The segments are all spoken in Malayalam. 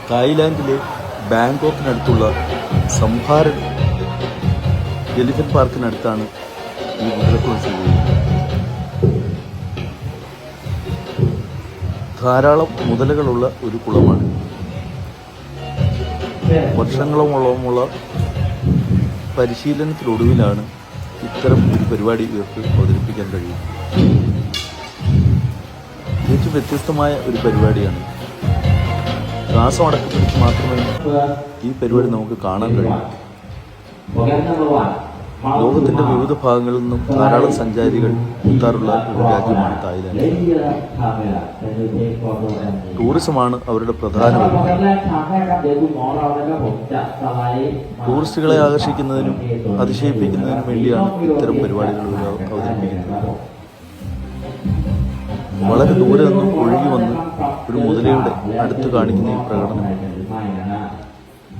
തായ്ലാൻഡിലെ ബാങ്കോക്കിനടുത്തുള്ള സംഭാരൻ എലിഫന്റ് പാർക്കിനടുത്താണ് ഈ മുതലക്കുളം സ്ഥിതി ചെയ്യുന്നത്. ധാരാളം മുതലകളുള്ള ഒരു കുളമാണ്. വർഷങ്ങളോളമുള്ള പരിശീലനത്തിനൊടുവിലാണ് ഇത്തരം ഒരു പരിപാടി ഇവർക്ക് അവതരിപ്പിക്കാൻ കഴിയും. തികച്ചും വ്യത്യസ്തമായ ഒരു പരിപാടിയാണ്. ശ്വാസം അടക്കി പിടിച്ച് മാത്രമേ ഈ പരിപാടി നമുക്ക് കാണാൻ കഴിയൂ. ലോകത്തിന്റെ വിവിധ ഭാഗങ്ങളിൽ നിന്നും ധാരാളം സഞ്ചാരികൾ എത്താറുള്ള ഒരു രാജ്യമാണ് തായ്ലാൻഡ്. ടൂറിസമാണ് അവരുടെ പ്രധാന വരുമാനം. ടൂറിസ്റ്റുകളെ ആകർഷിക്കുന്നതിനും അതിശയിപ്പിക്കുന്നതിനും വേണ്ടിയാണ് ഇത്തരം പരിപാടികൾ അവതരിപ്പിക്കുന്നത്. വളരെ ദൂരെ നിന്നും ഒഴുകി വന്ന് ഒരു മുതലയുടെ അടുത്ത് കാണിക്കുന്ന ഈ പ്രകടനം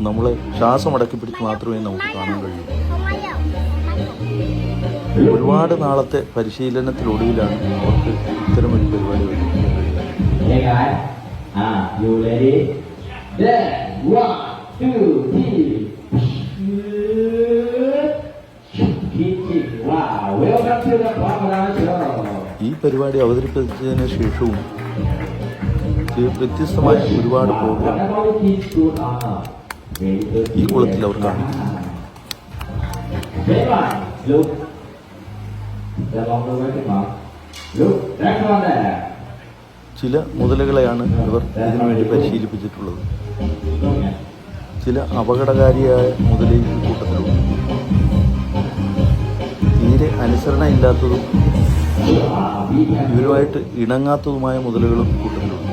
നമ്മളെ ശ്വാസമടക്കി പിടിച്ച് മാത്രമേ നമുക്ക് കാണാൻ കഴിയൂ. ഒരുപാട് നാളത്തെ പരിശീലനത്തിനൊടുവിലാണ് അവർക്ക് ഇത്തരമൊരു പരിപാടി അവതരിപ്പിക്കാൻ കഴിയുന്നത്. ഈ പരിപാടി അവതരിപ്പിച്ചതിന് ശേഷവും വ്യത്യസ്തമായ ഒരുപാട് പ്രോഗ്രാം ഈ കുളത്തിൽ അവർ കാണിക്കുന്നു. ചില മുതലകളെയാണ് ഇവർ ഇതിനുവേണ്ടി പരിശീലിപ്പിച്ചിട്ടുള്ളത്. ചില അപകടകാരിയായ മുതലയും കൂട്ടത്തിലുണ്ട്. തീരെ അനുസരണ ഇല്ലാത്തതും ഇവരുമായിട്ട് ഇണങ്ങാത്തതുമായ മുതലുകളും കൂട്ടത്തിലുണ്ട്.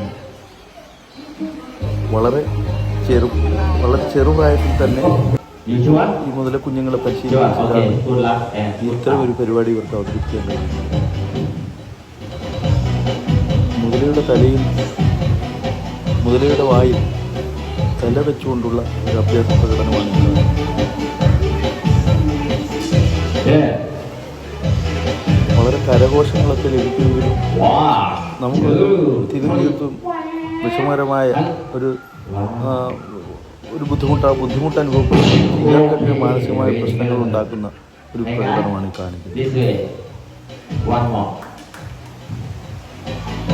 വളരെ ചെറുപ്രായത്തിൽ തന്നെ ഈ മുതല കുഞ്ഞുങ്ങളെ പരിശീലിപ്പിച്ചതാണ് ഇത്തരം ഒരു പരിപാടി ഇവർക്ക് അവതരിപ്പിക്കാൻ കഴിയും. മുതലയുടെ വായിൽ തല വെച്ചുകൊണ്ടുള്ള ഒരു അഭ്യാസ പ്രകടനമാണ്. വളരെ കരഘോഷങ്ങളൊക്കെ ലഭിക്കുമെങ്കിലും നമുക്ക് തികച്ചും വിഷമകരമായ ഒരു ബുദ്ധിമുട്ട് അനുഭവപ്പെടുന്ന ഇവർക്കൊക്കെ മാനസികമായ പ്രശ്നങ്ങൾ ഉണ്ടാക്കുന്ന ഒരു പ്രകടനമാണ് ഈ കാണിക്കുന്നത്.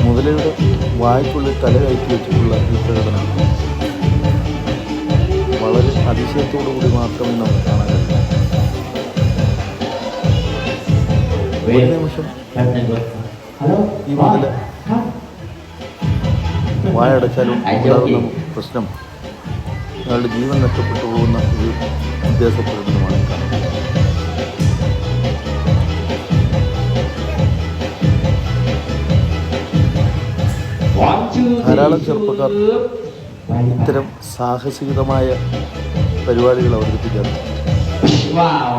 മുതലയുടെ വായ്ക്കുള്ളിൽ തല കയറ്റി വെച്ചിട്ടുള്ള ഈ പ്രകടനം വളരെ അതിശയത്തോടു കൂടി മാത്രമേ നമുക്ക് കാണാൻ കഴിയൂ. ഒരു നിമിഷം ഈ മുതല വായടച്ചാലും ഉണ്ടാകുന്ന പ്രശ്നം അയാളുടെ ജീവൻ നഷ്ടപ്പെട്ടു പോകുന്ന ഒരു വ്യത്യാസ പ്രകടനമാണ് കാണുന്നത്. ധാരാളം ചെറുപ്പക്കാർ ഇത്തരം സാഹസികമായ പരിപാടികൾ അവതരിപ്പിക്കാറുണ്ട്.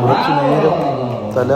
കുറച്ചു നേരം തല